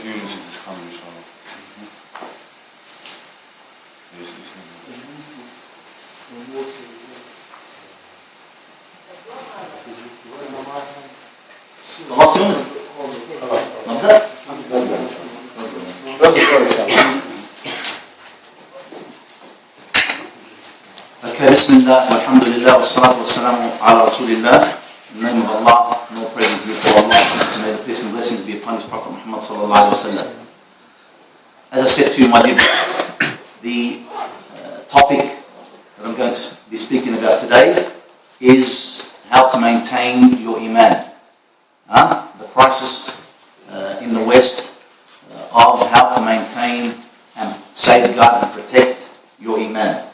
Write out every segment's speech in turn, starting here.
few minutes is coming, inshallah. خلاص يونس نبدأ بسم الله والحمد لله والصلاة والسلام على رسول الله. In the name of Allah, no praise be for Allah, and may the peace and blessings be upon His Prophet Muhammad sallallahu alaihi wasallam. As I said to you, my dear brothers, the topic that I'm going to be speaking about today is how to maintain your Emaan. The crisis in the West of how to maintain and safeguard and protect your Emaan.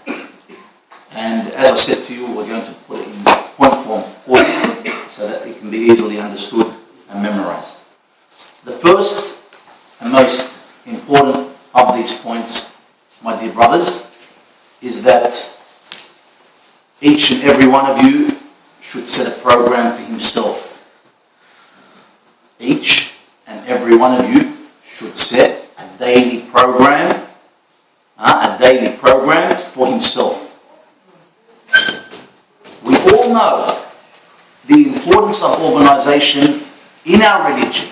And as I said to you, we're going to put it in point form for you so that it can be easily understood and memorized. The first and most important of these points, my dear brothers, is that each and every one of you should set a program for himself. Each and every one of you should set a daily program for himself. We all know the importance of organization in our religion,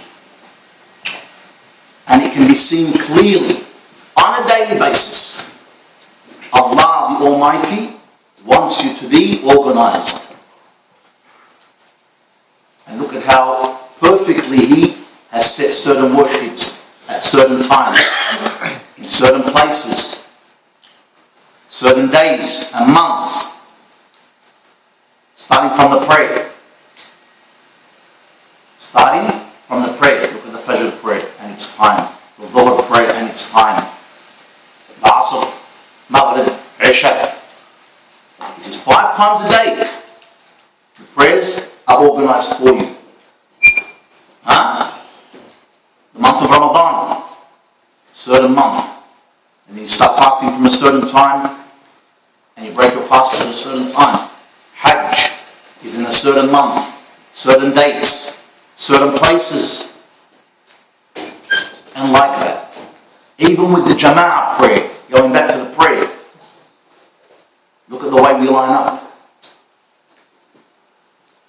and it can be seen clearly on a daily basis. Allah the Almighty wants you to be organized. And look at how perfectly He has set certain worships at certain times, in certain places, certain days and months. Starting from the prayer. Look at the Fajr prayer and its time. The Dhuhr prayer and its time. The Asr, Maghrib, Isha. This is 5 times a day. The prayers are organized for you. The month of Ramadan, certain month. And then you start fasting from a certain time and you break your fast at a certain time. Hajj is in a certain month, certain dates, certain places, and like that. Even with the Jama'ah prayer, going back to the prayer, look at the way we line up.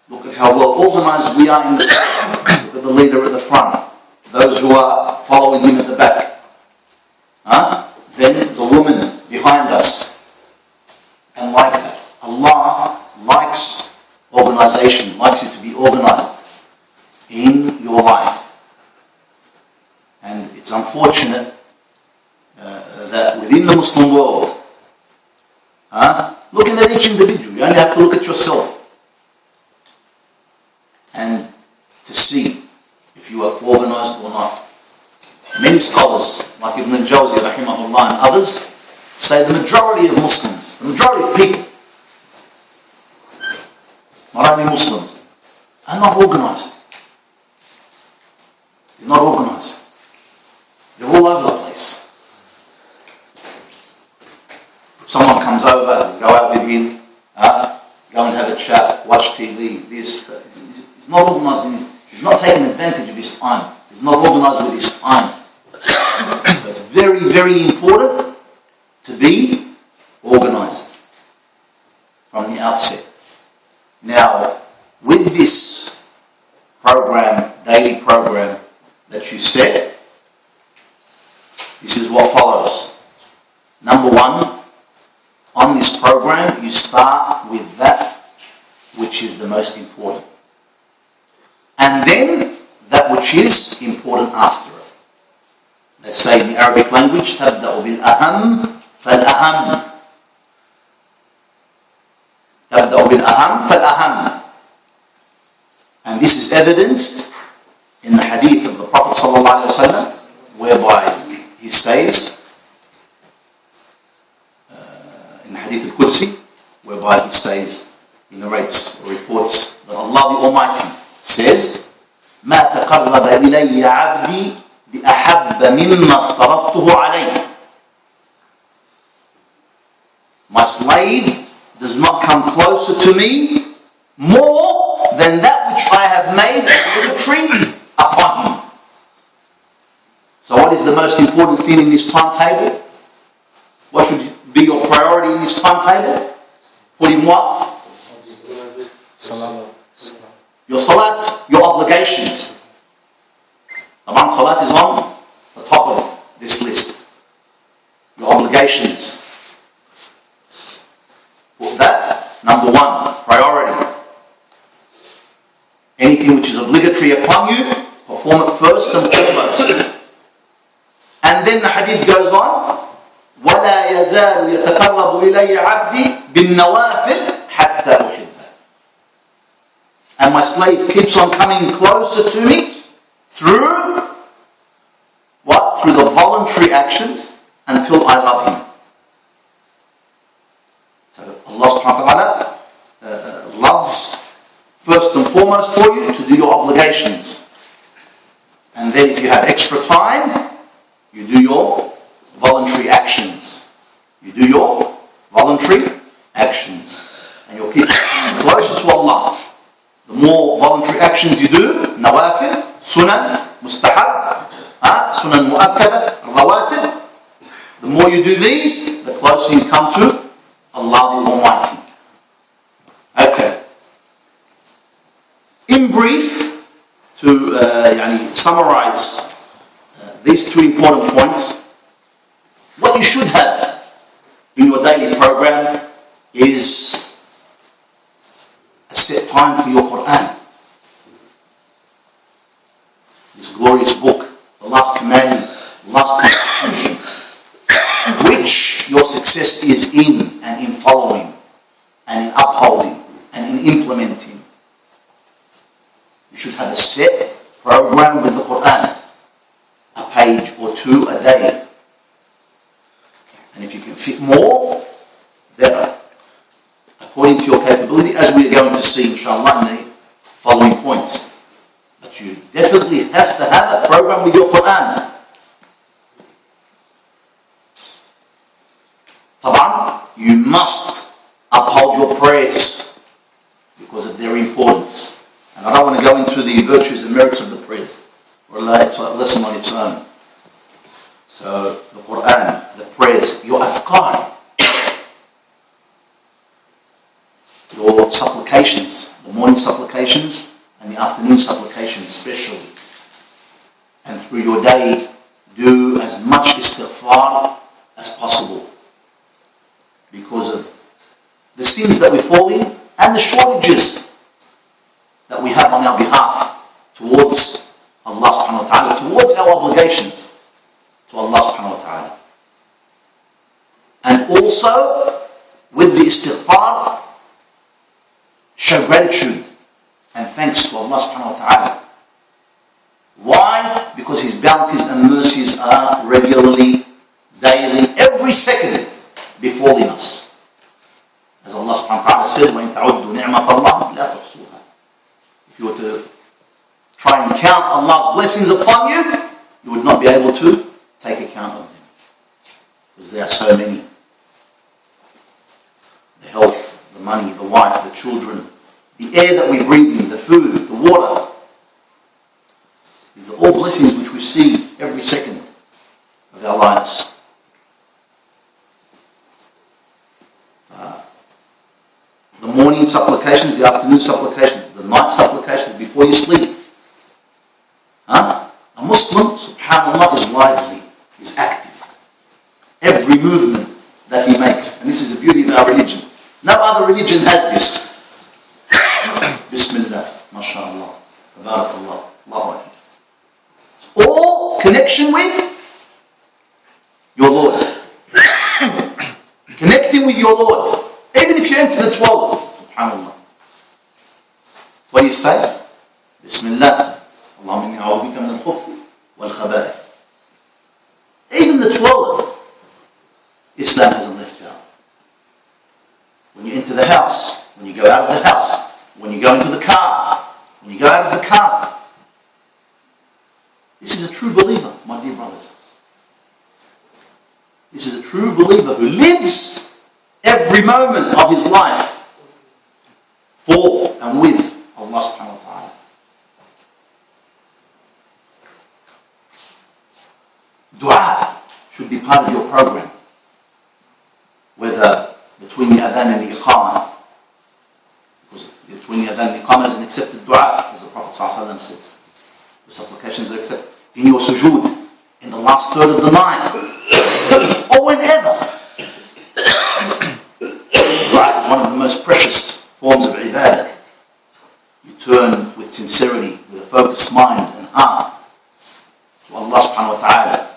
Look at how well organized we are in the back. Look at the leader at the front, those who are following him at the back. Then the woman behind us, and like that. Allah likes organization, likes you to be organized in your life. And it's unfortunate that within the Muslim world, looking at each individual, you only have to look at yourself and to see if you are organized or not. Many scholars, like Ibn al-Jawzi rahimahullah and others, say the majority of Muslims, the majority of people, not only Muslims, are not organized. They're not organized. They're all over the place. If someone comes over, go out with him, go and have a chat, watch TV, this, he's not organized. He's not taking advantage of his time. He's not organized with his time. So it's very, very important to be organized from the outset. Now, with this program, daily program that you set, this is what follows. Number 1, on this program, you start with that which is the most important. And then that which is important after it. Let's say in the Arabic language, تبدأ بالأهم فالأهم. تبدأ بالأهم فالأهم. And this is evidenced in the hadith of the Prophet ﷺ, whereby he says, in the hadith al-Qudsi, whereby he says, he narrates or reports that Allah the Almighty says, ما تقرب إلي عبدي بأحب مما افترضته عليه. My slave does not come closer to me more than that which I have made a decree upon him. what is the most important thing in this timetable? What should be your priority in this timetable? Put in what? Salat. Your salat, your obligations. Among salat is on the top of this list. Your obligations. Put that, number one, priority. Anything which is obligatory upon you, perform it first and foremost. And then the hadith goes on, وَلَا يَزَالُ يَتَقَرَّبُ إِلَيَّ عَبْدِي بِالنَّوَافِلِ حَتَّى أُحِبَّهُ. And my slave keeps on coming closer to me through what? Through the voluntary actions until I love him. So Allah subhanahu wa ta'ala loves first and foremost for you to do your obligations. And then if you have extra time, you do your voluntary actions. You do your voluntary actions. And you'll keep closer to Allah. The more voluntary actions you do, nawafil, sunan, mustahab, sunan mu'akkada, rawatib, the more you do these, the closer you come to Allah the Almighty. Okay. In brief, to summarize these two important points, what you should have in your daily program is a set time for your Quran. This glorious book, the last commandment, the last constitution, which your success is in and in following and in upholding and in implementing. You should have a set program with the Quran, a page or two a day. And if you can fit more, better. According to your capability, as we are going to see inshallah in the following points. But you definitely have to have a program with your Quran. Taban, you must uphold your prayers because of their importance. And I don't want to go into the virtues and merits of the prayers. It's a lesson on its own. So the Quran, the prayers, your afkar, your supplications, the morning supplications and the afternoon supplications especially. And through your day, do as much istighfar as possible because of the sins that we fall in and the shortages that we have on our behalf towards Allah subhanahu wa ta'ala, towards our obligations to Allah subhanahu wa ta'ala. And also, with the istighfar, show gratitude and thanks to Allah subhanahu wa ta'ala. Why? Because His bounties and mercies are regularly, daily, every second befalling us. As Allah subhanahu wa ta'ala says, وَإِن تَعُدُّوا نِعْمَةَ اللَّهِ لَا تُحْصُوهَا. If you were to try and count Allah's blessings upon you, you would not be able to take account of them. Because there are so many. The health, the money, the wife, the children, the air that we breathe in, the food, the water. These are all blessings which we see every second of our lives. The morning supplications, the afternoon supplications, the night supplications before you sleep. A Muslim, subhanAllah, is lively, is active. Every movement that he makes, and this is the beauty of our religion. No other religion has this. Bismillah, mashallah, tabarakallah, Allahu Akbar. It's all connection with your Lord. Connecting with your Lord. Even if you enter the toilet, subhanAllah. What do you say? Bismillah. Allahumma inni a'udhu bika min al-khubthi wal-khaba'ith. Even the toilet, Islam hasn't left out. When you enter the house, when you go out of the house, when you go into the car, when you go out of the car. This is a true believer, my dear brothers. This is a true believer who lives every moment of his life for and with Allah subhanahu wa ta'ala. Dua should be part of your program, whether between the adhan and the iqamah, because between the adhan and the iqamah is an accepted dua, as the Prophet ﷺ says. The supplications are accepted. In your sujood, in the last third of the night, or whenever. Dua is one of the most precious forms of ibadah. You turn with sincerity, with a focused mind and heart to Allah subhanahu wa ta'ala,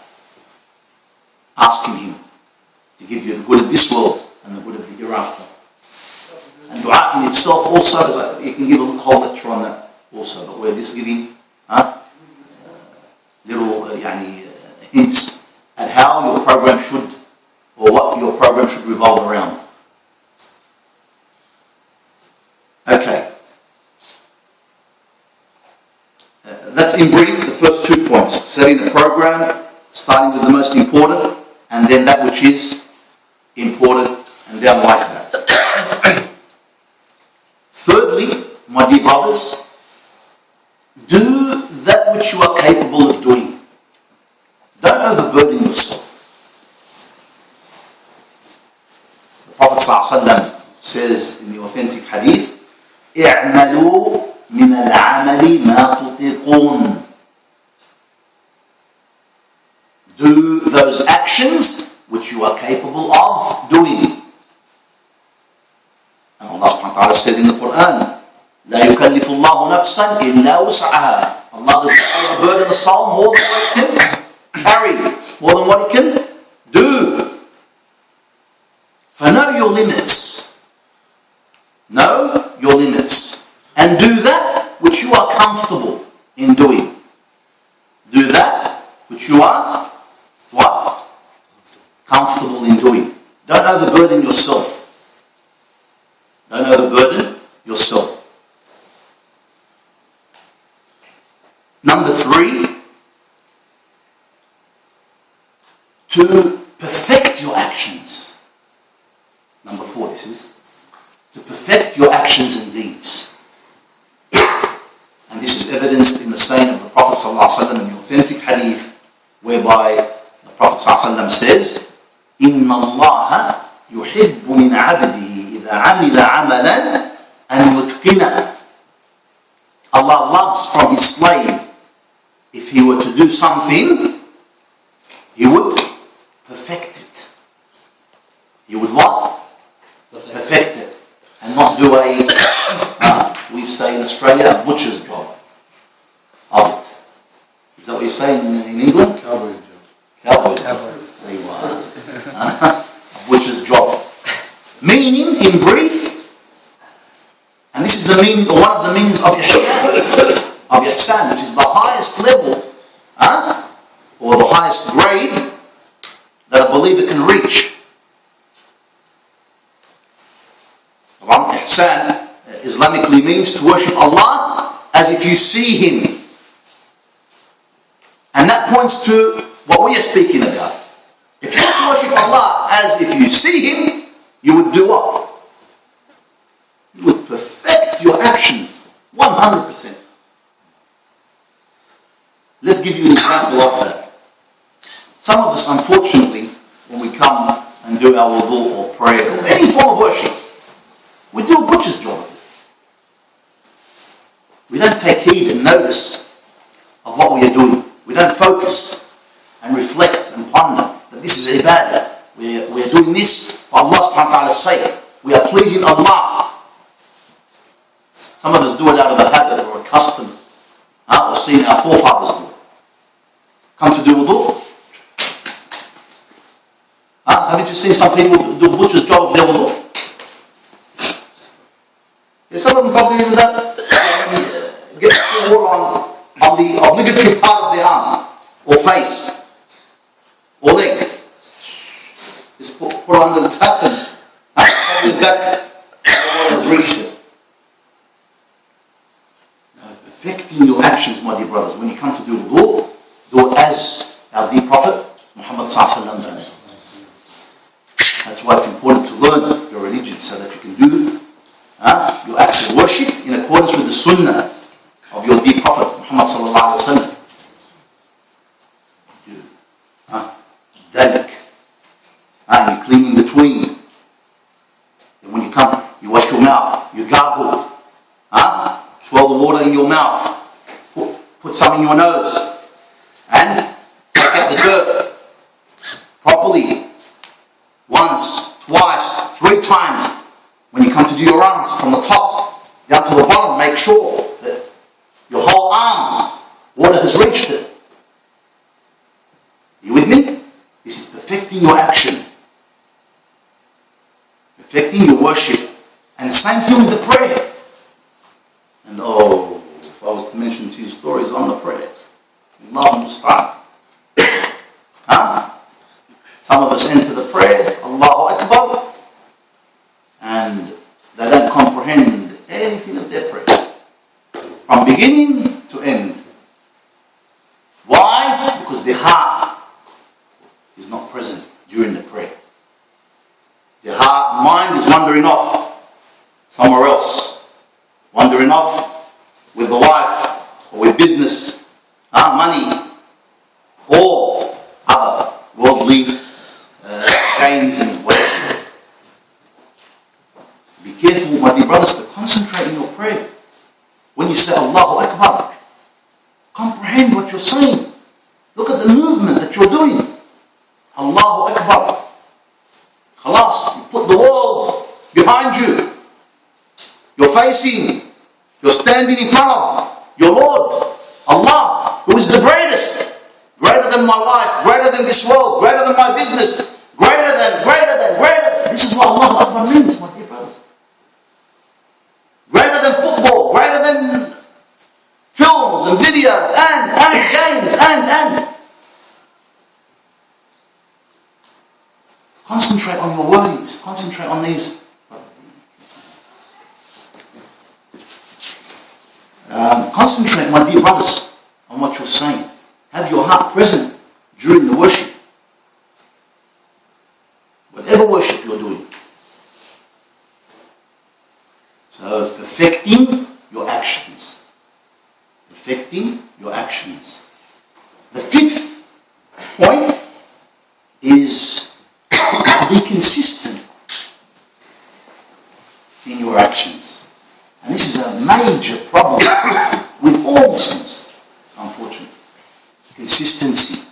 asking Him to give you the good of this world and the good of the hereafter. And dua in itself also, is like, you can give a whole lecture on that also, but we're just giving little hints at how your program should, or what your program should revolve around. Okay. That's in brief the first 2 points. Setting the program, starting with the most important, and then that which is important, and down like that. Thirdly, my dear brothers, do that which you are capable of doing. Don't overburden yourself. The Prophet ﷺ says in the authentic hadith, اعملوا من العمل ما تطيقون. Do those actions which you are capable of doing. And Allah subhanahu wa ta'ala says in the Quran, لا يكلف الله نفسا إلا وسعها. Allah does not overburden a soul more than what it can carry, more than what it can do. Know your limits. Know your limits. And do that which you are comfortable in doing. Do that which you are what? Comfortable in doing. Don't overburden yourself. Don't overburden yourself. Number 3, to perfect your actions. Number 4, this is. To perfect your actions and deeds. And this is evidenced in the saying of the Prophet ﷺ in the authentic hadith, whereby the Prophet ﷺ says, إِنَّ اللَّهَ يُحِبُّ مِنْ عَبْدِهِ إِذَا عَمِلَ عَمَلًا أَنْ يُتْقِنَهُ. Allah loves from His slave, if he were to do something, he would perfect it. He would what? Perfect it. And not do we say in Australia, a butcher's job of it. Is that what you say in England? Cowboy's job. Cowboy's job. There you are. A butcher's job. Meaning, in brief, and this is the meaning, or one of the meanings of ihsan, which is the highest level, or the highest grade that a believer can reach. Ihsan Islamically means to worship Allah as if you see Him. And that points to what we are speaking about. If you want to worship Allah as if you see Him, you would do what? You would perfect your actions 100%. Let's give you an example of that. Some of us, unfortunately, when we come and do our wudu or prayer or any form of worship, we do a butcher's job. We don't take heed and notice of what we are doing. We don't focus and reflect and ponder that this is ibadah. We are doing this for Allah subhanahu wa ta'ala's sake. We are pleasing Allah. Some of us do it out of a habit or a custom, or seeing our forefathers do it. Come to do wudu. Haven't you seen some people do a butcher's job of their wudu? Yeah, some of them probably even don't get the water on the obligatory part of their arm, or face, or leg. Just put it under the tap and probably back the water has reached it. Now, perfecting your actions, my dear brothers, when you come to do wudu, do it as our dear Prophet Muhammad sallallahu done it. That's why it's important to learn your religion so that you can do your acts of worship in accordance with the sunnah of your dear Prophet Muhammad sallallahu alaihi wasallam. Dalik. You clean in between. And when you come, you wash your mouth, you gargle. Swirl the water in your mouth. Put some in your nose. And take out the dirt properly. Once, twice, 3 times. When you come to do your arms, from the top down to the bottom, make sure that your whole arm, water has reached it. You with me? This is perfecting your action. Perfecting your worship. And the same thing with the prayer. And if I was to mention 2 stories on the prayer, Allah musta'an. Some of us enter the prayer, Allahu Akbar, and they don't comprehend anything of their prayer. From beginning to end. Why? Because their heart is not present during the prayer. Their heart, mind is wandering off somewhere else. Wandering off with the wife, or with business, money, or other worldly gains and whatever. Be careful, my dear brothers, to concentrate in your prayer. When you say Allahu Akbar, comprehend what you're saying. Look at the movement that you're doing. Allahu Akbar. Khalas, you put the world behind you. You're facing, you're standing in front of your Lord, Allah, who is the greatest. Greater than my wife, greater than this world, greater than my business, greater than. This is what Allahu Akbar means, my dear brothers. Greater than football, greater than films and videos and games and. Concentrate on your worries. Concentrate on these. Concentrate, my dear brothers, on what you're saying. Have your heart present during the worship. Whatever worship you're doing. So, perfecting your actions. Perfecting your actions. The 5th point is to be consistent in your actions. And this is a major problem with all Muslims, unfortunately. Consistency.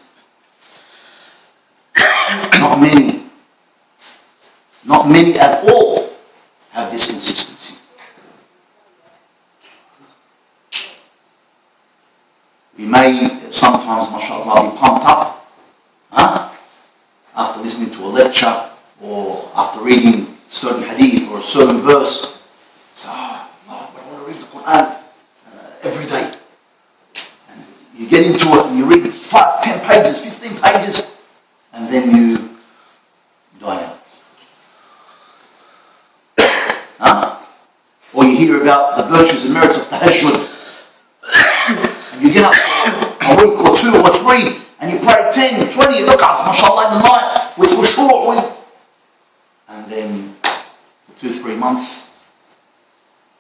Not many at all have this consistency. We may sometimes, mashallah, be pumped up after listening to a lecture or after reading certain hadith or a certain verse. So, I want to read the Quran every day. And you get into it and you read 5, 10 pages, 15 pages, and then you die out. Or you hear about the virtues and merits of tahajjud. And you get up a week or 2 or 3 and you pray 10, 20 rak'ahs, mashallah, in the night with khushu', and then for 2-3 months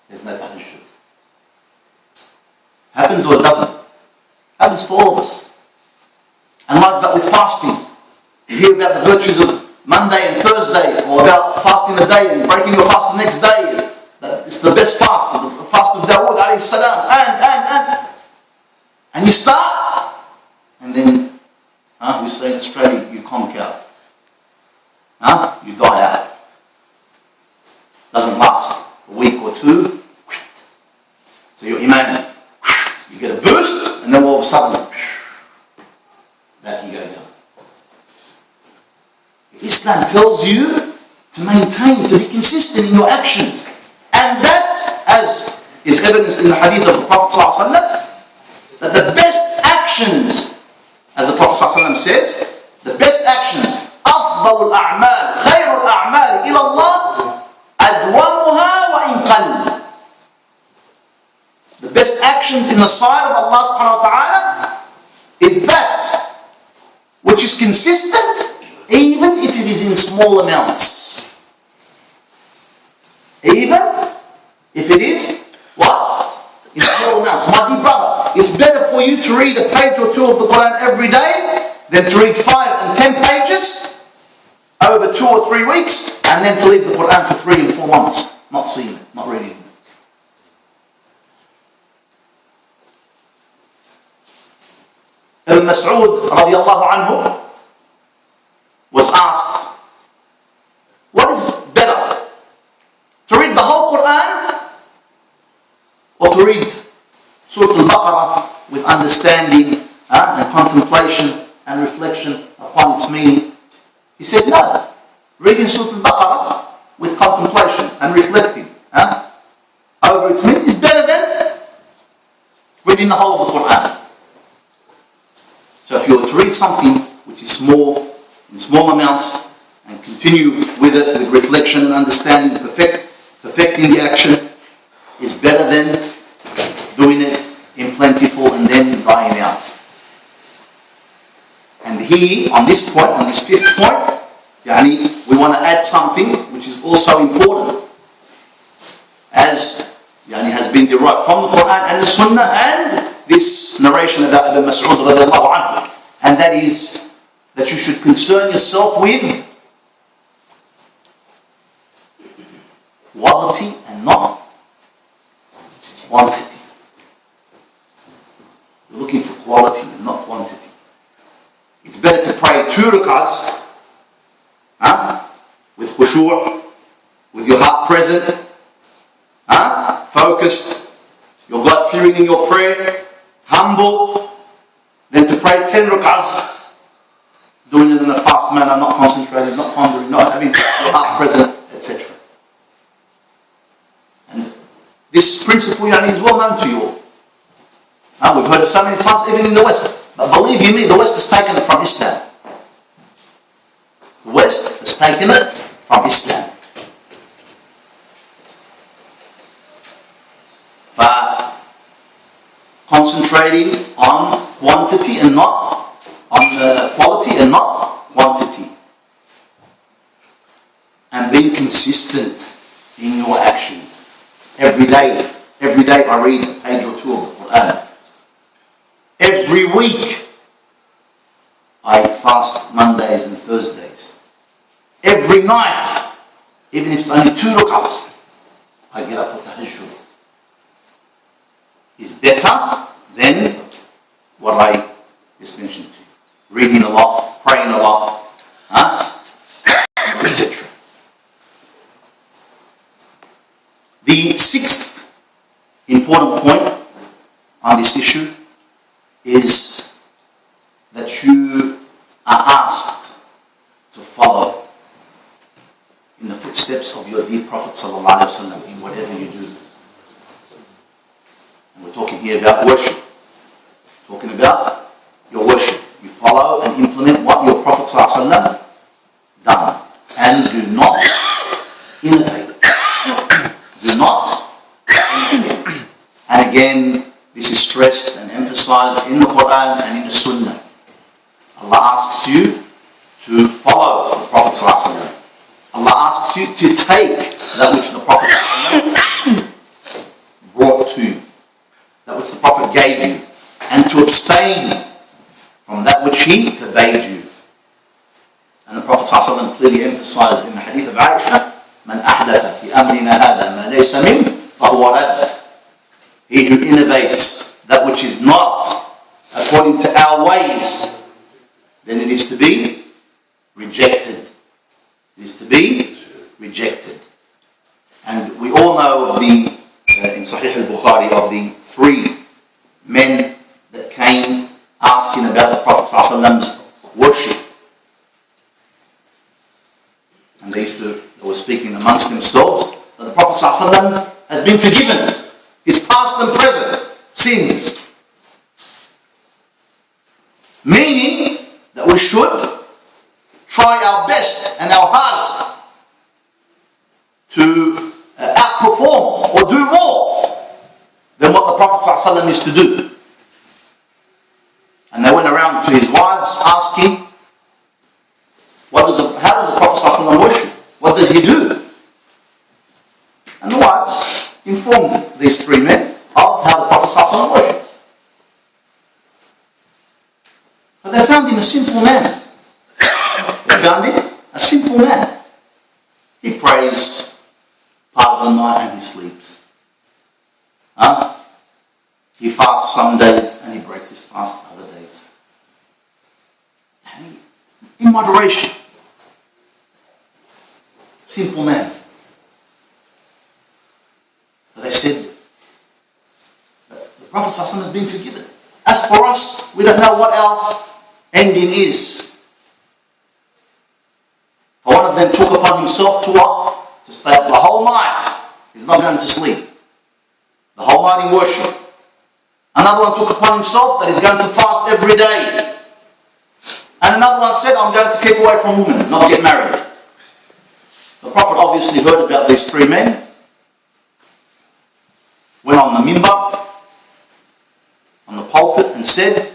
there's no tahajjud. Happens or it doesn't? Happens to all of us. And like that with fasting. You hear about the virtues of Monday and Thursday, or about fasting a day and breaking your fast the next day. That it's the best fast, the fast of Dawood alayhi salam, and you start, and then we say in Australia, you conk out. You die out. Doesn't last a week or 2. So your Emaan, you get a boost, and then all of a sudden, back you go down. Islam tells you to maintain, to be consistent in your actions. And that, as is evidenced in the hadith of the Prophet ﷺ, that the best actions, as the Prophet ﷺ says, the best actions, أفضل الأعمال خير الأعمال إلى الله أدومها وإن قل. The best actions in the sight of Allah subhanahu wa ta'ala is that which is consistent, even if it is in small amounts. Even if it is, what? In small amounts. My dear brother, it's better for you to read a page or 2 of the Quran every day than to read 5 and 10 pages over 2 or 3 weeks, and then to leave the Quran for 3 and 4 months, not seeing it, not reading it. Ibn Mas'ud radiallahu anhu was asked, what is better, to read the whole Quran or to read Surah Al-Baqarah with understanding and contemplation and reflection upon its meaning? He said, no, reading Surah Al-Baqarah with contemplation and reflecting over its meaning is better than reading the whole of the Quran. So if you were to read something which is small, in small amounts, and continue with it with reflection and understanding, perfecting the action, is better than doing it in plentiful and then dying out. And here, on this point, on this 5th point, we want to add something which is also important, as has been derived from the Quran and the Sunnah and this narration about Ibn Mas'ud radiallahu anhu, and that is that you should concern yourself with quality and not quantity. You're looking for quality and not quantity. It's better to pray 2 rak'ahs with khushu', with your heart present, focused, your gut feeling in your prayer, humble, than to pray 10 rak'ahs, doing it in a fast manner, not concentrated, not pondering, not having your heart present, etc. And this principle is well known to you all. We've heard it so many times, even in the West. But believe you me, the West has taken it from Islam. The West has taken it from Islam. Concentrating on quantity and not on quality and not quantity, and being consistent in your actions. Every day I read a page or 2 of the Quran. Every week I fast Mondays and Thursdays. Every night, even if it's only 2 rak'ahs, I get up for tahajjud. Is better than what I just mentioned to you. Reading a lot, praying a lot, etc. The 6th important point on this issue is that you are asked to follow in the footsteps of your dear Prophet ﷺ in whatever you do. We're talking here about worship. Talking about your worship. You follow and implement what your Prophet ﷺ done. And do not innovate. Do not innovate. And again, this is stressed and emphasized in the Quran and in the Sunnah. Allah asks you to follow the Prophet ﷺ. Allah asks you to take that which the Prophet ﷺ brought to you, that which the Prophet gave you, and to abstain from that which he forbade you. And the Prophet ﷺ clearly emphasized in the hadith of Aisha, "Man ahdatha fi amrina hada ma laysa min fahuwa radd." He who innovates that which is not according to our ways, then it is to be rejected. It is to be rejected. And we all know of the in Sahih al-Bukhari of the 3 men that came asking about the Prophet ﷺ's worship. And they were speaking amongst themselves that the Prophet ﷺ has been forgiven his past and present sins. Meaning that we should try our best and our hardest to outperform or do more than what the Prophet ﷺ used to do. And they went around to his wives asking, how does the Prophet ﷺ worship? What does he do? And the wives informed these 3 men of how the Prophet ﷺ worships. But they found in a simple man. They found him a simple man. He prays part of the night and he sleeps. He fasts some days and he breaks his fast other days. And in moderation. Simple man. But they said, the Prophet ﷺ has been forgiven. As for us, we don't know what our ending is. For one of them took upon himself to what? To stay up the whole night. He's not going to sleep. The whole night in worship. Another one took upon himself that he's going to fast every day. And another one said, I'm going to keep away from women, not get married. The Prophet obviously heard about these three men. Went on the minbar, on the pulpit, and said,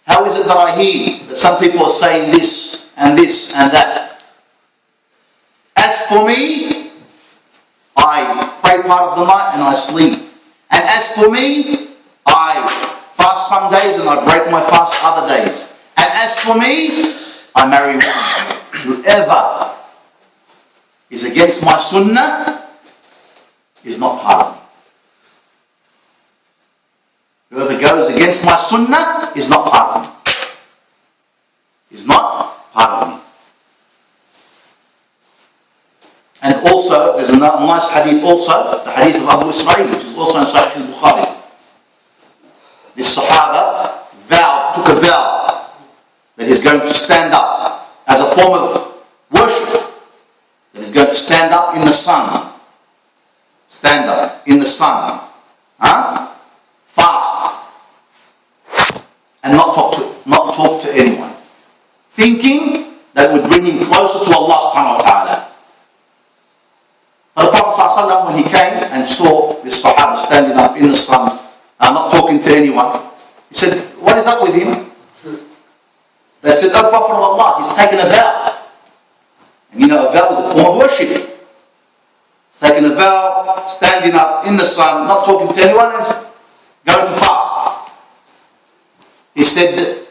how is it that I hear that some people are saying this and that? As for me, I pray part of the night and I sleep. And as for me, I fast some days and I break my fast other days. And as for me, I marry women. Whoever is against my sunnah is not part of me. Whoever goes against my sunnah is not part of me. Is not part of me. And also, there's a nice hadith also, the hadith of Abu Israel, which is also in Sahih al-Bukhari. This Sahaba took a vow that he's going to stand up as a form of worship. That he's going to stand up in the sun. Stand up in the sun. Fast. And not talk to anyone. Thinking that would bring him closer to Allah subhanahu wa ta'ala. But the Prophet ﷺ, when he came and saw this Sahaba standing up in the sun, not talking to anyone, he said, what is up with him? They said, oh Prophet of Allah, he's taken a vow. And you know, a vow is a form of worship. He's taken a vow, standing up in the sun, not talking to anyone, and going to fast. He said,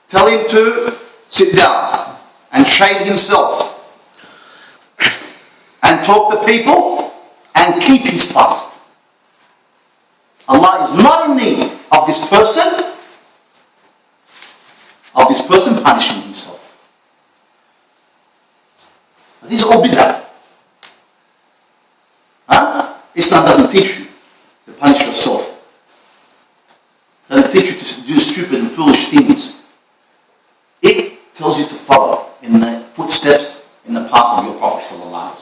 tell him to sit down and shade himself and talk to people and keep his fast. Allah is not in need of this person punishing himself. These are all bid'ah. Islam doesn't teach you to punish yourself. It doesn't teach you to do stupid and foolish things. It tells you to follow in the footsteps, in the path of your Prophet sallallahu alaihi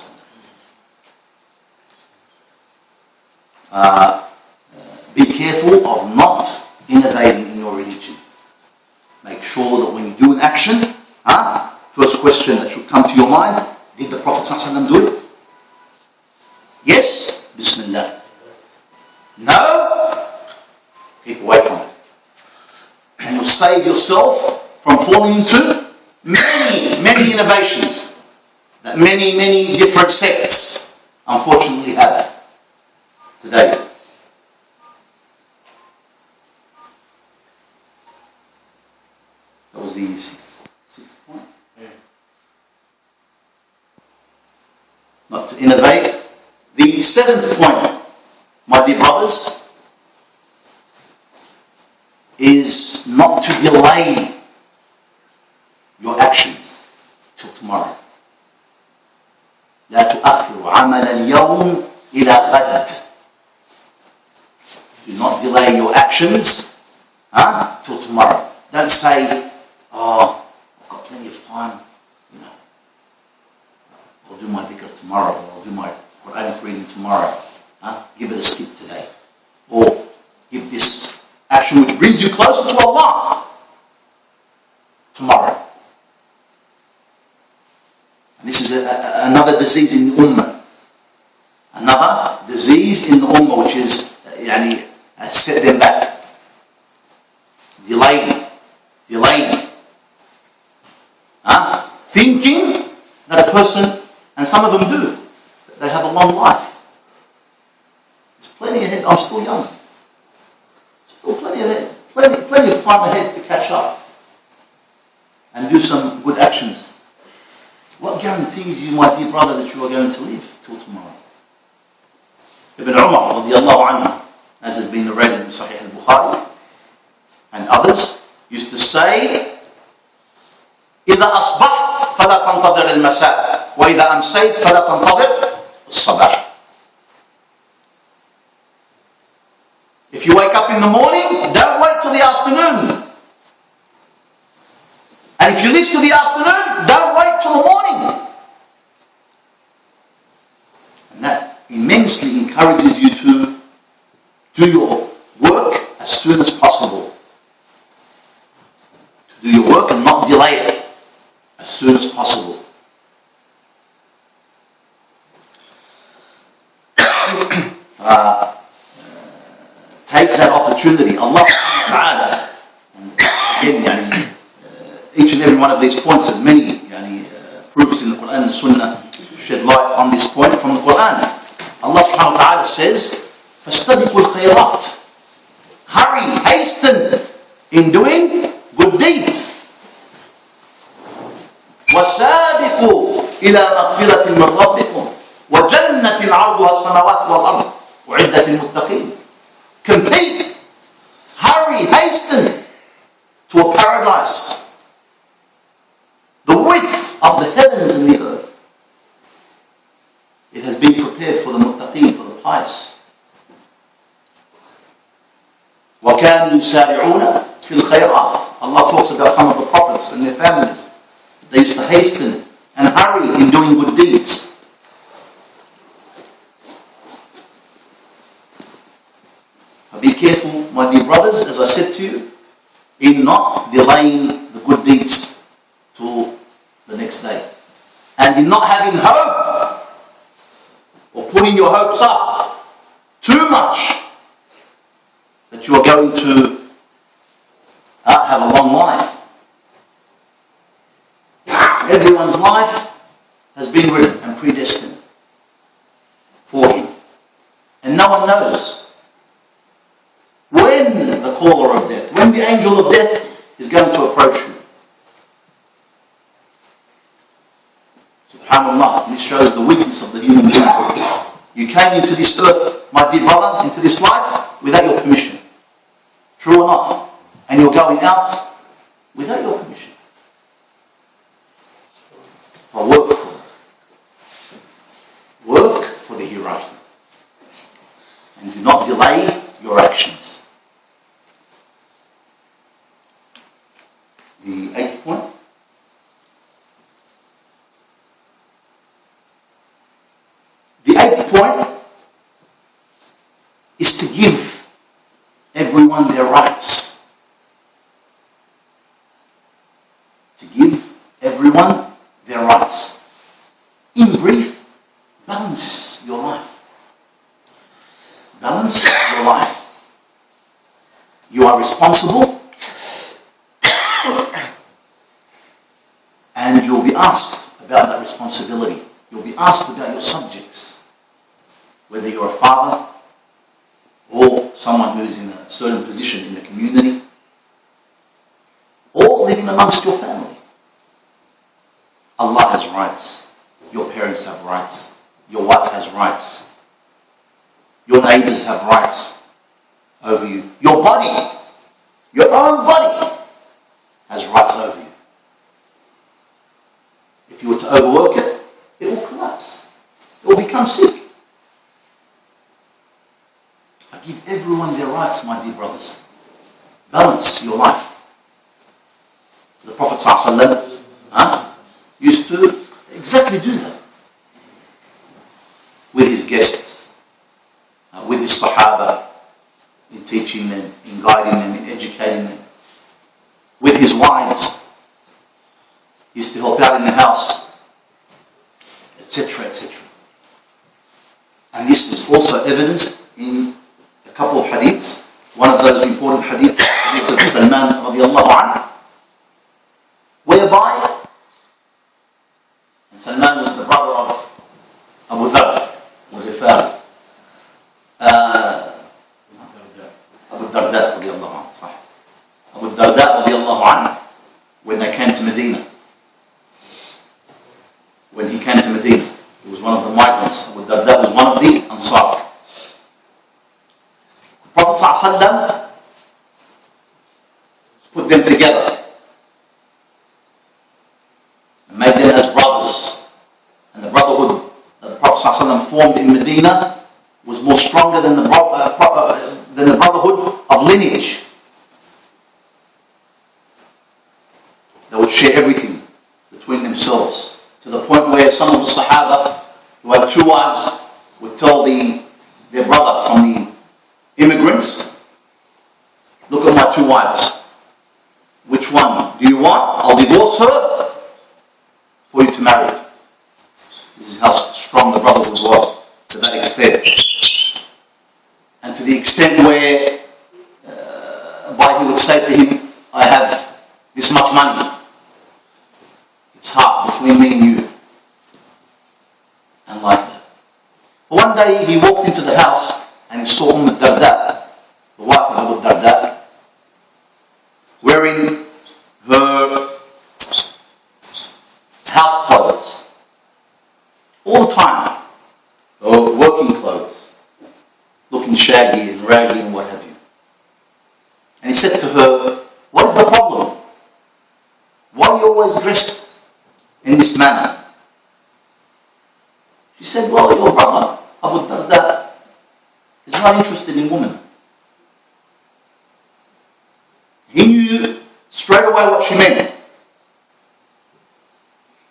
wasallam. Be careful of not innovating in your religion. Make sure that when you do an action, first question that should come to your mind, did the Prophet ﷺ do it? Yes? Bismillah. No? Keep away from it. And you'll save yourself from falling into many innovations that many different sects unfortunately have today. That was the sixth point. Yeah. Not to innovate. The seventh point, my dear brothers, is not to delay your actions till tomorrow. لا تؤخر عمل اليوم إلى غد. Do not delay your actions till tomorrow. Don't say, oh, I've got plenty of time, I'll do my dhikr tomorrow, or I'll do my Quran reading tomorrow. Give it a skip today. Or give this action which brings you closer to Allah tomorrow. And this is another disease in the Ummah. Another disease in the Ummah which is set them back. Delaying. Thinking that a person, and some of them do, they have a long life. There's plenty ahead. I'm still young. Still plenty ahead. Plenty of time ahead to catch up. and do some good actions. What guarantees you, my dear brother, that you are going to live till tomorrow? Ibn Umar radiallahu anhu, as has been narrated in Sahih al-Bukhari and others, used to say, إذا أصبحت فلا تنتظر المساء وإذا أمسيت فلا تنتظر الصباح. If you wake up in the morning, don't wait till the afternoon. And if you live till the afternoon, don't wait till the morning. And that immensely encourages you to do your work as soon as possible. To do your work and not delay it as soon as possible. Take that opportunity. Allah Ta'ala, again, each and every one of these points, there's many proofs in the Quran and Sunnah shed light on this point from the Quran. Allah Subhanahu wa Ta'ala says, فَاسْتَبِقُوا الْخَيْرَاتِ. Hurry, hasten in doing good deeds. وَسَابِقُوا إِلَى مَغْفِرَةٍ مِّن رَبِّكُمْ وَجَنَّةٍ عَرْضُهَا السَّمَاوَاتُ وَالْأَرْضُ وَعِدَّةٍ لِلْمُتَّقِينَ. Complete, hurry, hasten to a paradise, the width of the heavens and the earth. It has been prepared for the muttaqeen, for the pious. وَكَانُوا يُسَارِعُونَ فِي الْخَيْرَاتِ. Allah talks about some of the prophets and their families. They used to hasten and hurry in doing good deeds. Be careful, my dear brothers, as I said to you, in not delaying the good deeds till the next day. And in not having hope, or putting your hopes up too much, that you are going to have a long life. Everyone's life has been written and predestined for him. And no one knows when the caller of death, when the angel of death is going to approach you. SubhanAllah, this shows the weakness of the human being. You came into this earth, my dear brother, into this life without your permission. True or not? And you're going out without your permission. For work for it. Work for the hereafter. And do not delay your actions. The 8th point. The 8th point is to give everyone their rights. To give everyone their rights. In brief, balance your life. Balance your life. You are responsible, and you'll be asked about that responsibility. You'll be asked about your subjects. Whether you're a father or someone who's in a certain position in the community or living amongst your family. Allah has rights. Your parents have rights. Your wife has rights. Your neighbors have rights over you. Your body, your own body, has rights over you. If you were to overwork it, it will collapse. It will become sick. I give everyone their rights, my dear brothers. Balance your life. The Prophet ﷺ used to exactly do that with his guests, with his Sahaba, in teaching them, in guiding them, in educating them. With his wives, he used to help out in the house, etc., etc. And this is also evidenced in a couple of hadiths. One of those important hadiths, hadith of Salman radiallahu anhu, whereby, and Salman was the brother of Abu Dharr al-Ghifari, Abu Darda radiallahu anhu, when they came to Medina one of the migrants. Abu Darda was one of the Ansar. The Prophet ﷺ put them together and made them as brothers. And the brotherhood that the Prophet ﷺ formed in Medina was more stronger than the brotherhood of lineage. They would share everything between themselves, to the point where some of the Sahaba who had two wives would tell their brother from the immigrants, look at my two wives. Which one do you want? I'll divorce her for you to marry. This is how strong the brotherhood was, to that extent. And to the extent where he would say to him, I have this much money. It's half between me and you. And like that. But one day he walked into the house and he saw Darda, the wife of Abu Darda, wearing her house clothes all the time, or working clothes, looking shaggy and raggy and what have you. And he said to her, what is the problem? Why are you always dressed in this manner? She said, well, your brother, Abu Darda, is not interested in women. He knew straight away what she meant.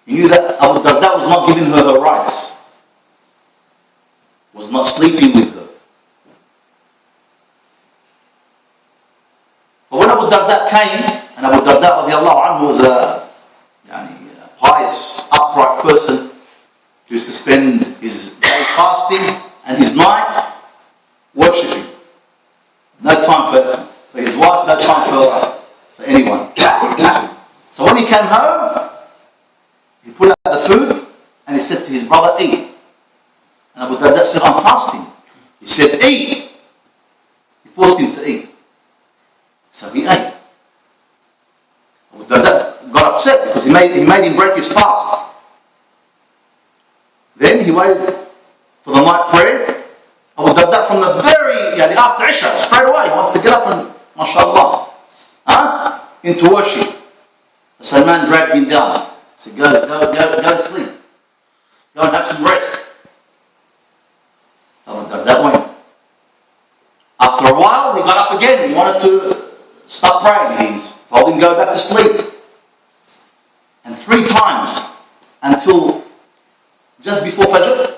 He knew that Abu Darda was not giving her her rights, was not sleeping with her. But when Abu Darda came, and Abu Darda radiallahu anhu was a pious, upright person, he used to spend his day fasting and his night worshipping. No time for his wife, no time for anyone. So when he came home, he put out the food and he said to his brother, eat. And Abu Darda said, I'm fasting. He said, eat. He forced him to eat. So he ate. Abu Darda got upset because he made him break his fast. Then he waited for the night prayer. Abu Darda from the very, after Isha, straight away, he wants to get up and, mashallah, into worship. Salman dragged him down. He said, go to sleep. Go and have some rest. Abu Darda went. After a while, he got up again. He wanted to stop praying. He told him to go back to sleep. And 3 times, until just before Fajr,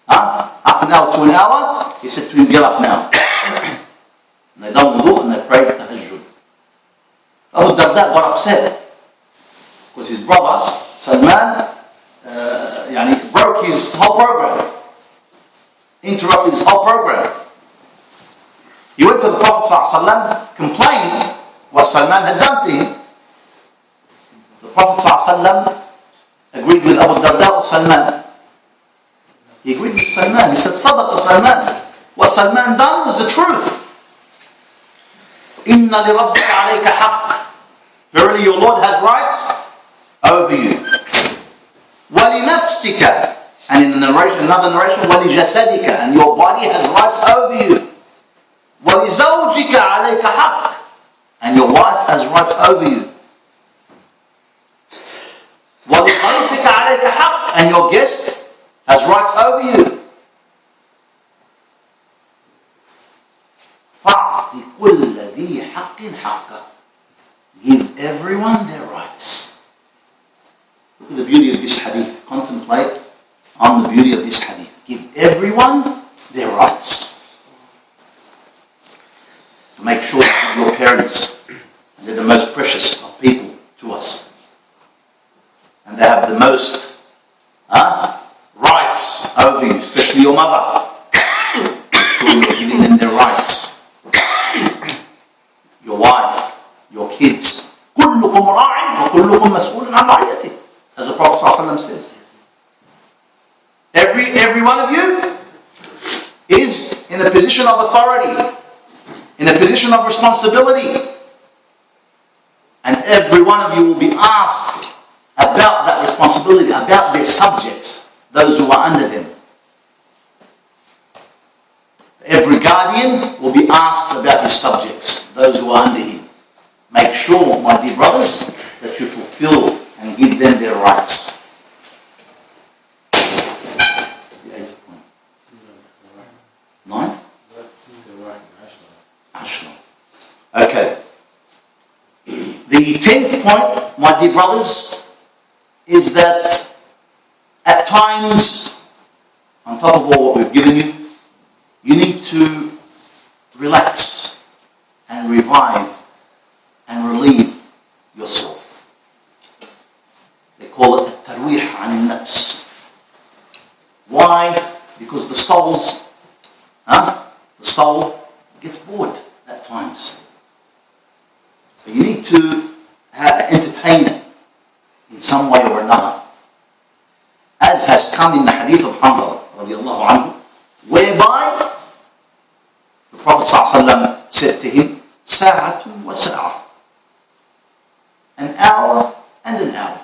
half an hour to an hour, he said to him, get up now. And they done wudu and they prayed tahajjud. Abu Darda got upset because his brother, Salman, broke his whole program. Interrupted his whole program. He went to the Prophet ﷺ complaining what Salman had done to him. The Prophet ﷺ agreed with Abu Darda or Salman. He agreed with Salman. He said, Sadaqa Salman. What Salman done was the truth. Inna li rabbika alayka haqq. Verily your Lord has rights over you. وَلِنَفْسِكَ. And in another narration, وَلِجَسَدِكَ. And your body has rights over you. وَلِزَوْجِكَ عَلَيْكَ حَقٌّ. And your wife has rights over you. وَلِضَيْفِكَ عَلَيْكَ حَقٌّ. And your guest has rights over you. فَأْعْطِ كُلَّ ذِي حَقٍّ حَقَّهُ. Give everyone their rights. Look at the beauty of this hadith. Contemplate on the beauty of this hadith. Give everyone their rights. To make sure that your parents, and they're the most precious of people to us, and they have the most rights over you, especially your mother. Make sure you're giving them their rights. Your wife, your kids. كُلُّكُمْ رَاعٍ وَكُلُّكُمْ مَسْئُولٌ عَنْ رَعِيَّتِهِ. As the Prophet ﷺ says. Every one of you is in a position of authority, in a position of responsibility. And every one of you will be asked about that responsibility, about their subjects, those who are under them. Every guardian will be asked about his subjects, those who are under him. Make sure, my dear brothers, that you fulfill and give them their rights. The 8th point. 9th? Ashla. Okay. The 10th point, my dear brothers, is that at times, on top of all what we've given you, you need to relax and revive and relieve yourself. They call it الترويح عن النفس. Why? Because the soul gets bored at times. So you need to entertain it in some way or another. As has come in the hadith of Hanzala radiallahu anhu, whereby the Prophet ﷺ said to him, Sa'atun wa sa'a. An hour and an hour.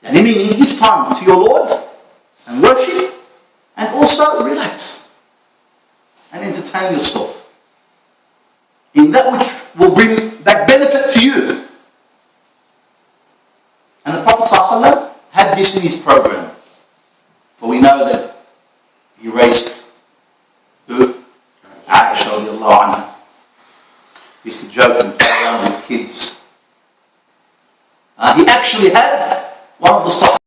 And meaning give time to your Lord and worship and also relax and entertain yourself in that which will bring that benefit to you. And the Prophet ﷺ had this in his program. For we know that he raised who? Aisha radiallahu anha. He used to joke and play around with kids. He actually had one of the Sahaba